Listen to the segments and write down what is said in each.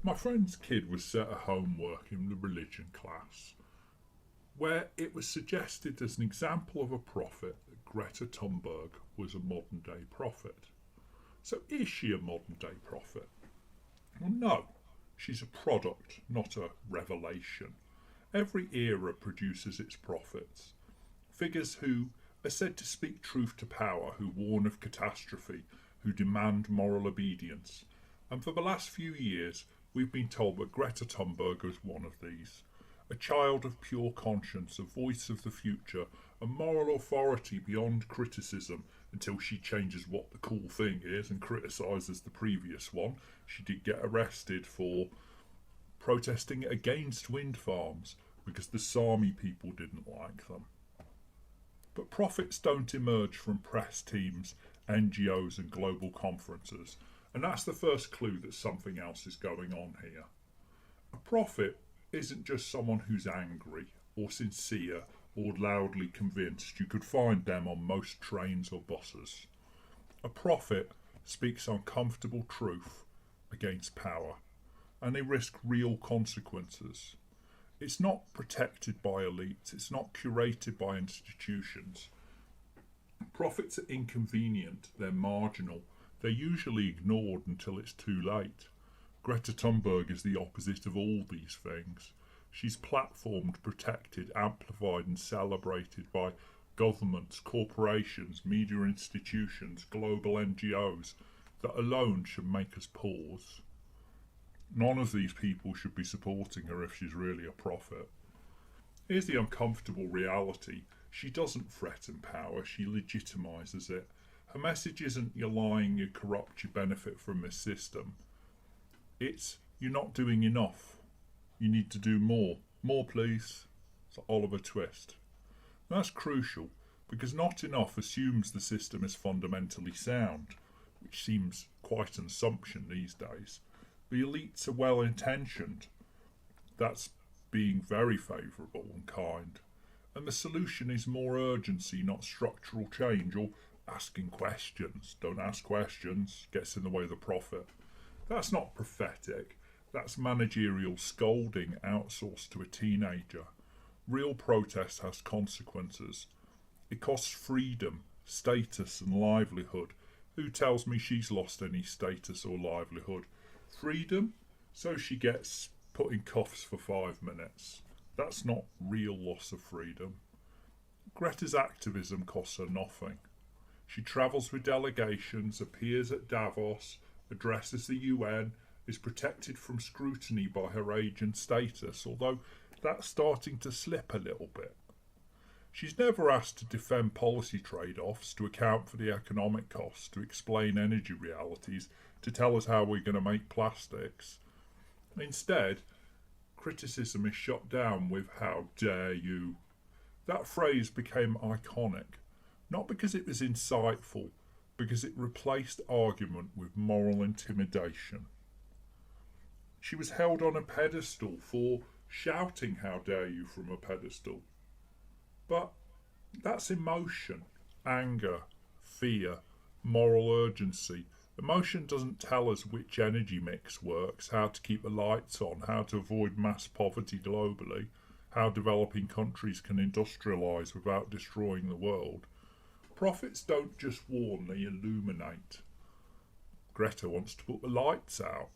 My friend's kid was set a homework in the religion class where it was suggested as an example of a prophet that Greta Thunberg was a modern day prophet. So is she a modern day prophet? Well, no. She's a product, not a revelation. Every era produces its prophets. Figures who are said to speak truth to power, who warn of catastrophe, who demand moral obedience. And for the last few years, we've been told that Greta Thunberg is one of these. A child of pure conscience, a voice of the future, a moral authority beyond criticism until she changes what the cool thing is and criticises the previous one. She did get arrested for protesting against wind farms because the Sami people didn't like them. But prophets don't emerge from press teams, NGOs and global conferences, and that's the first clue that something else is going on here. A prophet isn't just someone who's angry or sincere or loudly convinced. You could find them on most trains or buses. A prophet speaks uncomfortable truth against power, and they risk real consequences. It's not protected by elites, it's not curated by institutions. Prophets are inconvenient, they're marginal, they're usually ignored until it's too late. Greta Thunberg is the opposite of all these things. She's platformed, protected, amplified and celebrated by governments, corporations, media institutions, global NGOs that alone should make us pause. None of these people should be supporting her if she's really a prophet. Here's the uncomfortable reality. She doesn't threaten power, she legitimises it. Her message isn't you're lying, you're corrupt, you benefit from this system. It's you're not doing enough. You need to do more. More, please. It's Oliver Twist. That's crucial because not enough assumes the system is fundamentally sound, which seems quite an assumption these days. The elites are well intentioned. That's being very favourable and kind. And the solution is more urgency, not structural change or asking questions. Don't ask questions, gets in the way of the prophet. That's not prophetic. That's managerial scolding outsourced to a teenager. Real protest has consequences. It costs freedom, status and livelihood. Who tells me she's lost any status or livelihood? Freedom? So she gets put in cuffs for 5 minutes. That's not real loss of freedom. Greta's activism costs her nothing. She travels with delegations, appears at Davos, addresses the UN, is protected from scrutiny by her age and status, although that's starting to slip a little bit. She's never asked to defend policy trade-offs, to account for the economic costs, to explain energy realities, to tell us how we're going to make plastics. Instead, criticism is shot down with "how dare you." That phrase became iconic, not because it was insightful, because it replaced argument with moral intimidation. She was held on a pedestal for shouting "how dare you" from a pedestal. But that's emotion, anger, fear, moral urgency. Emotion doesn't tell us which energy mix works, how to keep the lights on, how to avoid mass poverty globally, how developing countries can industrialise without destroying the world. Prophets don't just warn, they illuminate. Greta wants to put the lights out.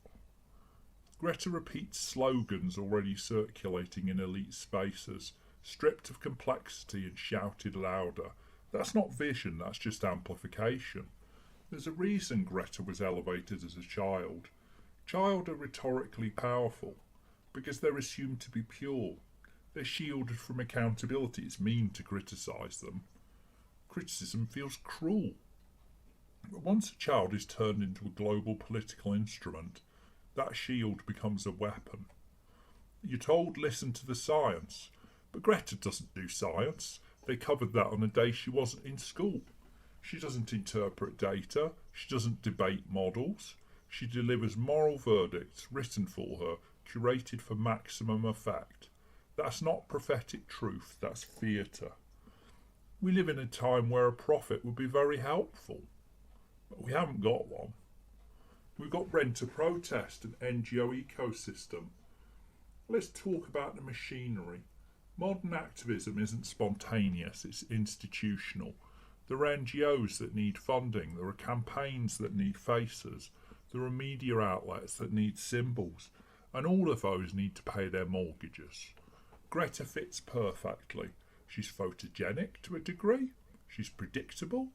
Greta repeats slogans already circulating in elite spaces, stripped of complexity and shouted louder. That's not vision, that's just amplification. There's a reason Greta was elevated as a child. Children are rhetorically powerful because they're assumed to be pure. They're shielded from accountability. It's mean to criticise them. Criticism feels cruel. But once a child is turned into a global political instrument, that shield becomes a weapon. You're told listen to the science, but Greta doesn't do science. They covered that on a day she wasn't in school. She doesn't interpret data. She doesn't debate models. She delivers moral verdicts written for her, curated for maximum effect. That's not prophetic truth, that's theatre. We live in a time where a prophet would be very helpful, but we haven't got one. We've got renter protest and NGO ecosystem. Let's talk about the machinery. Modern activism isn't spontaneous, it's institutional. There are NGOs that need funding, there are campaigns that need faces, there are media outlets that need symbols, and all of those need to pay their mortgages. Greta fits perfectly. She's photogenic to a degree, she's predictable,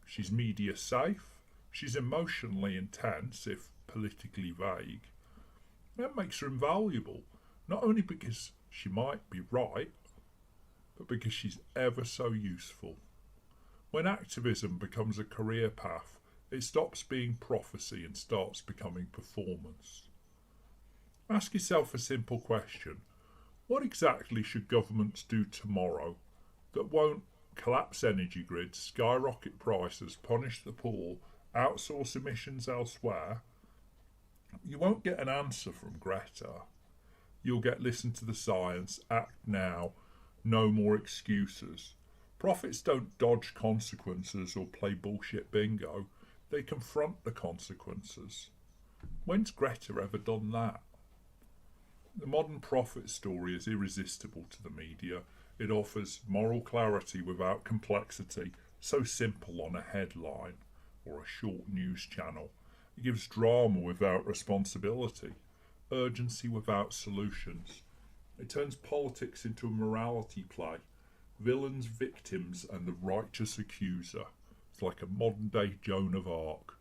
she's media safe, she's emotionally intense, if politically vague. That makes her invaluable, not only because she might be right, but because she's ever so useful. When activism becomes a career path, it stops being prophecy and starts becoming performance. Ask yourself a simple question. What exactly should governments do tomorrow that won't collapse energy grids, skyrocket prices, punish the poor, outsource emissions elsewhere? You won't get an answer from Greta. You'll get listen to the science, act now, no more excuses. Prophets don't dodge consequences or play bullshit bingo. They confront the consequences. When's Greta ever done that? The modern prophet story is irresistible to the media. It offers moral clarity without complexity, so simple on a headline or a short news channel. It gives drama without responsibility, urgency without solutions. It turns politics into a morality play. Villains, victims, and the righteous accuser. It's like a modern day Joan of Arc.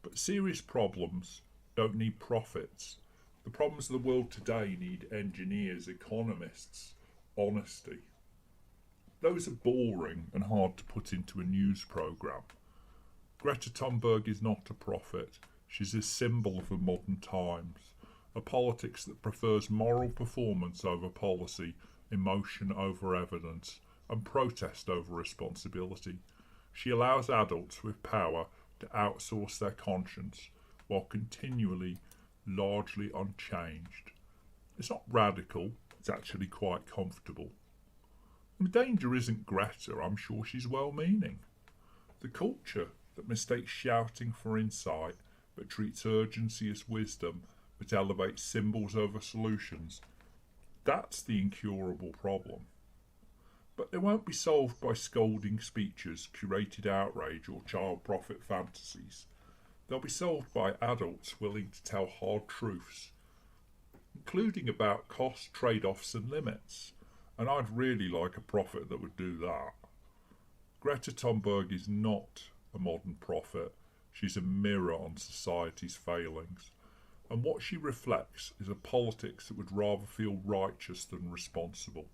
But serious problems don't need prophets. The problems of the world today need engineers, economists, honesty. Those are boring and hard to put into a news programme. Greta Thunberg is not a prophet. She's a symbol of the modern times. A politics that prefers moral performance over policy, emotion over evidence, and protest over responsibility. She allows adults with power to outsource their conscience while continually largely unchanged. It's not radical, it's actually quite comfortable. The danger isn't Greta, I'm sure she's well-meaning. The culture that mistakes shouting for insight but treats urgency as wisdom but elevates symbols over solutions, that's the incurable problem. But they won't be solved by scolding speeches, curated outrage, or child prophet fantasies. They'll be solved by adults willing to tell hard truths, including about cost, trade-offs and limits. And I'd really like a prophet that would do that. Greta Thunberg is not a modern prophet. She's a mirror on society's failings. And what she reflects is a politics that would rather feel righteous than responsible.